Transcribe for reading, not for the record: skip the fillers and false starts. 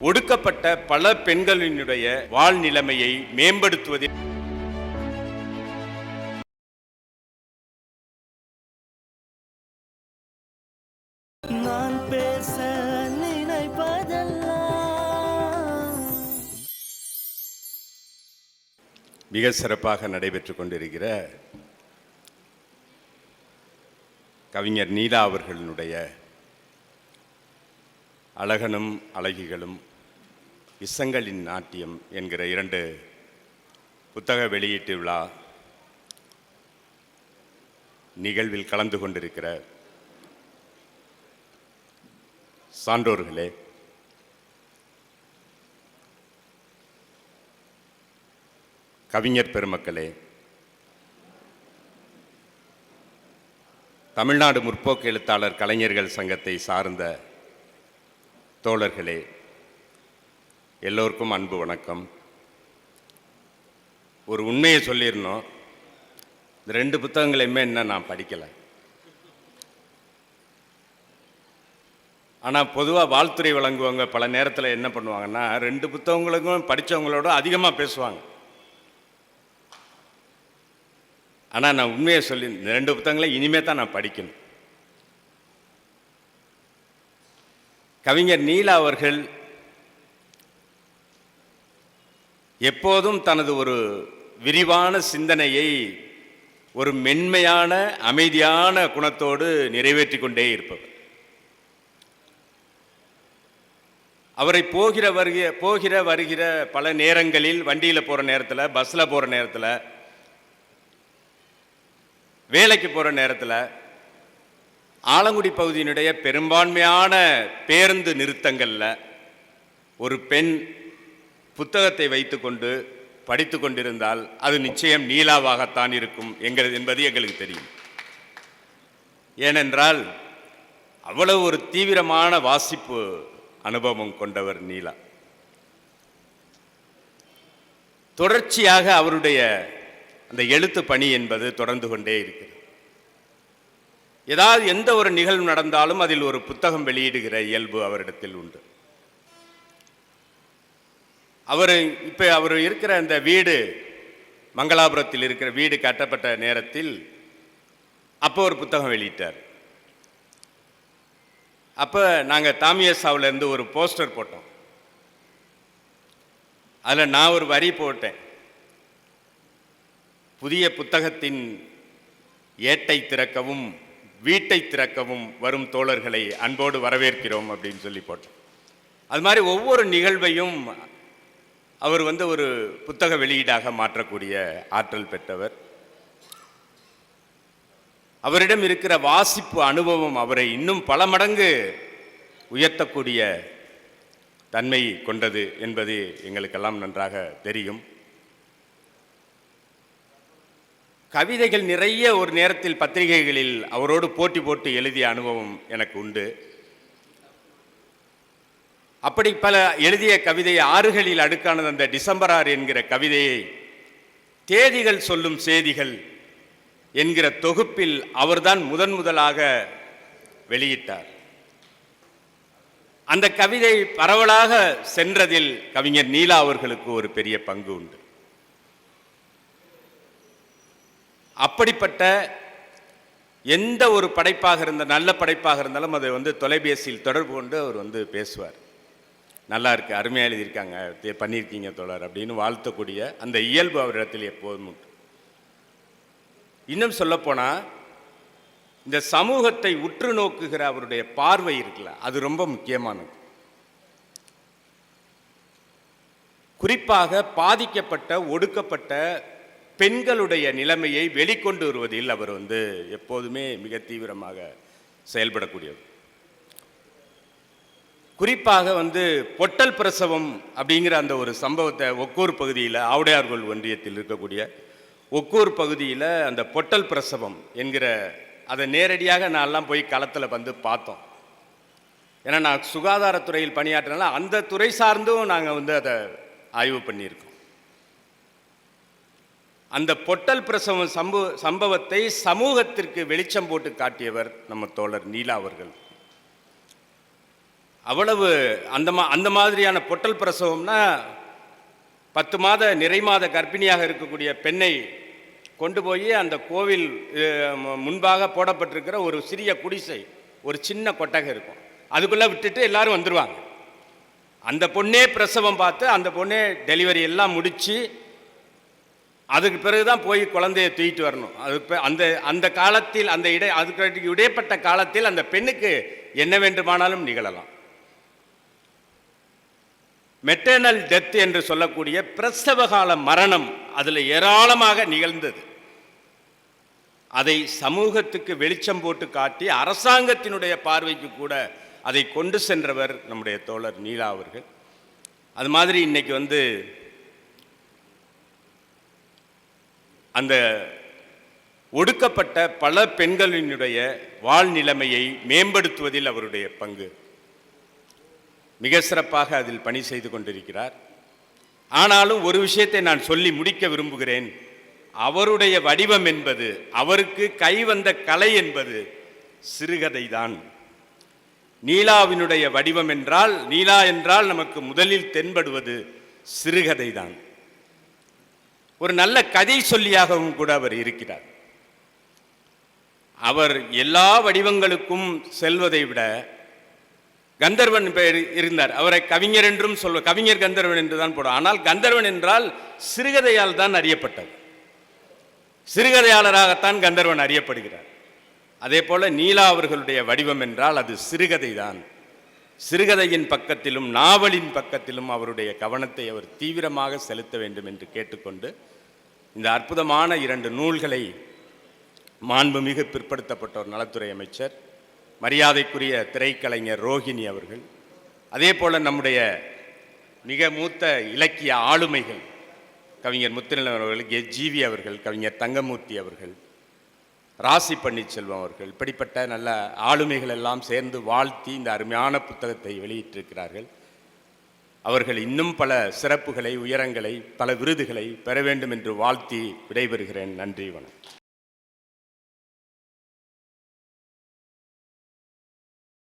ஒடுக்கப்பட்ட பல பெண்களினுடைய வாழ்நிலைமையை மேம்படுத்துவதில் நான் பேச நினைப்பதெல்லாம் மிக சிறப்பாக நடைபெற்றுக் கொண்டிருக்கிற கவிஞர் நீலா அவர்களுடைய அழகனும் அழகிகளும் இசங்களின் நாட்டியம் என்கிற 2 புத்தக வெளியீட்டு விழா நிகழ்வில் கலந்து கொண்டிருக்கிற சான்றோர்களே, கவிஞர் பெருமக்களே, தமிழ்நாடு முற்போக்கு எழுத்தாளர் கலைஞர்கள் சங்கத்தை சார்ந்த தோழர்களே, எல்லோருக்கும் அன்பு வணக்கம். ஒரு உண்மையை சொல்லிடணும், இந்த 2 புத்தகங்களையுமே இன்னும் நான் படிக்கலை. ஆனால் பொதுவாக வாழ்த்துறை வழங்குவவங்க பல நேரத்தில் என்ன பண்ணுவாங்கன்னா 2 புத்தகங்களுக்கும் படித்தவங்களோட அதிகமாக பேசுவாங்க. ஆனால் நான் உண்மையை சொல்லி இந்த 2 புத்தகங்களை இனிமே தான் நான் படிக்கணும். கவிஞர் நீலா அவர்கள் எப்போதும் தனது ஒரு விரிவான சிந்தனையை ஒரு மென்மையான அமைதியான குணத்தோடு நிறைவேற்றி கொண்டே இருப்பவர். அவரை போகிற வருகிற பல நேரங்களில் வண்டியில் போகிற நேரத்தில், பஸ்ஸில் போகிற நேரத்தில், வேலைக்கு போகிற நேரத்தில், ஆலங்குடி பகுதியினுடைய பெரும்பான்மையான பேருந்து நிறுத்தங்களில் ஒரு பெண் புத்தகத்தை வைத்துக்கொண்டு படித்து கொண்டிருந்தால் அது நிச்சயம் நீலாவாகத்தான் இருக்கும் என்பது எங்களுக்கு தெரியும். ஏனென்றால் அவ்வளவு ஒரு தீவிரமான வாசிப்பு அனுபவம் கொண்டவர் நீலா. தொடர்ச்சியாக அவருடைய அந்த எழுத்து பணி என்பது தொடர்ந்து கொண்டே இருக்கிறது. ஏதாவது எந்த ஒரு நிகழ்வு நடந்தாலும் அதில் ஒரு புத்தகம் வெளியிடுகிற இயல்பு அவரிடத்தில் உண்டு. அவர் இருக்கிற அந்த வீடு, மங்களாபுரத்தில் இருக்கிற வீடு கட்டப்பட்ட நேரத்தில் அப்போ ஒரு புத்தகம் வெளியிட்டார். அப்போ நாங்கள் தாமியசாவிலேருந்து ஒரு போஸ்டர் போட்டோம். அதில் நான் ஒரு வரி போட்டேன், புதிய புத்தகத்தின் ஏட்டை திறக்கவும் வீட்டை திறக்கவும் வரும் தோழர்களை அன்போடு வரவேற்கிறோம் அப்படின்னு சொல்லி போட்டோம். அது மாதிரி ஒவ்வொரு நிகழ்வையும் அவர் ஒரு புத்தக வெளியீடாக மாற்றக்கூடிய ஆற்றல் பெற்றவர். அவரிடம் இருக்கிற வாசிப்பு அனுபவம் அவரை இன்னும் பல மடங்கு உயர்த்தக்கூடிய தன்மை கொண்டது என்பது எங்களுக்கெல்லாம் நன்றாக தெரியும். கவிதைகள் நிறைய ஒரு நேரத்தில் பத்திரிகைகளில் அவரோடு போட்டி போட்டு எழுதிய அனுபவம் எனக்கு உண்டு. அப்படி பல எழுதிய கவிதை ஆறுகளில் அடுக்கானது அந்த டிசம்பர் 6 என்கிற கவிதையை தேதிகள் சொல்லும் செய்திகள் என்கிற தொகுப்பில் அவர்தான் முதலாக வெளியிட்டார். அந்த கவிதை பரவலாக சென்றதில் கவிஞர் நீலா அவர்களுக்கு ஒரு பெரிய பங்கு உண்டு. அப்படிப்பட்ட எந்த ஒரு படைப்பாக நல்ல படைப்பாக இருந்தாலும் அதை தொலைபேசியில் தொடர்பு கொண்டு அவர் பேசுவார். நல்லா இருக்கு, அருமையாக எழுதியிருக்காங்க, பண்ணியிருக்கீங்க தோழர் அப்படின்னு வாழ்த்தக்கூடிய அந்த இயல்பு அவரிடத்தில் எப்போதும் உண்டு. இன்னும் சொல்லப்போனால் இந்த சமூகத்தை உற்று நோக்குகிற அவருடைய பார்வை இருக்குல்ல, அது ரொம்ப முக்கியமானது. குறிப்பாக பாதிக்கப்பட்ட ஒடுக்கப்பட்ட பெண்களுடைய நிலைமையை வெளிக்கொண்டு வருவதில் அவர் எப்போதுமே மிக தீவிரமாக செயல்படக்கூடியவர். குறிப்பாக பொட்டல் பிரசவம் அப்படிங்கிற அந்த ஒரு சம்பவத்தை ஒக்கூர் பகுதியில், ஆவுடையார்கோள் ஒன்றியத்தில் இருக்கக்கூடிய ஒக்கூர் பகுதியில் அந்த பொட்டல் பிரசவம் என்கிற அதை நேரடியாக நான்லாம் போய் களத்தில் பார்த்தோம். ஏன்னா நான் சுகாதாரத்துறையில் பணியாற்றினால அந்த துறை சார்ந்தும் நாங்கள் அதை ஆய்வு பண்ணியிருக்கோம். அந்த பொட்டல் பிரசவம் சம்பவத்தை சமூகத்திற்கு வெளிச்சம் போட்டு காட்டியவர் நம்ம தோழர் நீலா அவர்கள். அவ்வளவு அந்த மாதிரியான பொட்டல் பிரசவம்னா 10 மாத நிறைமாத கர்ப்பிணியாக இருக்கக்கூடிய பெண்ணை கொண்டு போய் அந்த கோவில் முன்பாக போடப்பட்டிருக்கிற ஒரு சிறிய குடிசை, ஒரு சின்ன கொட்டகை இருக்கும், அதுக்குள்ளே விட்டுட்டு எல்லாரும் வந்துடுவாங்க. அந்த பொண்ணே பிரசவம் பார்த்து அந்த பொண்ணே டெலிவரி எல்லாம் முடித்து அதுக்கு பிறகு தான் போய் குழந்தையை தூக்கிட்டு வரணும். அந்த அந்த காலத்தில் அதுக்கு இடைப்பட்ட காலத்தில் அந்த பெண்ணுக்கு என்ன வேண்டுமானாலும் நிகழலாம். மெட்டர்னல் டெத் என்று சொல்லக்கூடிய பிரசவகால மரணம் அதில் ஏராளமாக நிகழ்ந்தது. அதை சமூகத்துக்கு வெளிச்சம் போட்டு காட்டி அரசாங்கத்தினுடைய பார்வைக்கு கூட அதை கொண்டு சென்றவர் நம்முடைய தோழர் நீலா அவர்கள். அது மாதிரி இன்னைக்கு அந்த ஒடுக்கப்பட்ட பல பெண்களினுடைய வாழ்நிலைமையை மேம்படுத்துவதில் அவருடைய பங்கு மிக சிறப்பாக அதில் பணி செய்து கொண்டிருக்கிறார். ஆனாலும் ஒரு விஷயத்தை நான் சொல்லி முடிக்க விரும்புகிறேன். அவருடைய வடிவம் என்பது, அவருக்கு கைவந்த கலை என்பது சிறுகதை தான். நீலாவினுடைய வடிவம் என்றால், நீலா என்றால் நமக்கு முதலில் தென்படுவது சிறுகதை தான். ஒரு நல்ல கதை சொல்லியாகவும் கூட அவர் இருக்கிறார். அவர் எல்லா வடிவங்களுக்கும் செல்வதை விட கந்தர்வன் இருந்தார். அவரை கவிஞர் என்றும் கவிஞர் கந்தர்வன் என்று தான் போடும். ஆனால் கந்தர்வன் என்றால் சிறுகதையால் தான் அறியப்பட்டது. சிறுகதையாளராகத்தான் கந்தர்வன் அறியப்படுகிறார். அதே போல நீலா அவர்களுடைய வடிவம் என்றால் அது சிறுகதை தான். சிறுகதையின் பக்கத்திலும் நாவலின் பக்கத்திலும் அவருடைய கவனத்தை அவர் தீவிரமாக செலுத்த வேண்டும் என்று கேட்டுக்கொண்டு, இந்த அற்புதமான 2 நூல்களை மாண்புமிகு பிற்படுத்தப்பட்டோர் நலத்துறை அமைச்சர் மரியாதைக்குரிய திரைக்கலைஞர் ரோஹிணி அவர்கள், அதே போல நம்முடைய மிக மூத்த இலக்கிய ஆளுமைகள் கவிஞர் முத்துநிலன் அவர்கள், ஜிவி அவர்கள், கவிஞர் தங்கமூர்த்தி அவர்கள், ராசி பன்னீர்செல்வம் அவர்கள், இப்படிப்பட்ட நல்ல ஆளுமைகள் எல்லாம் சேர்ந்து வாழ்த்தி இந்த அருமையான புத்தகத்தை வெளியிட்டிருக்கிறார்கள். அவர்கள் இன்னும் பல சிறப்புகளை, உயரங்களை, பல விருதுகளை பெற வேண்டும் என்று வாழ்த்தி விடைபெறுகிறேன். நன்றி, வணக்கம்.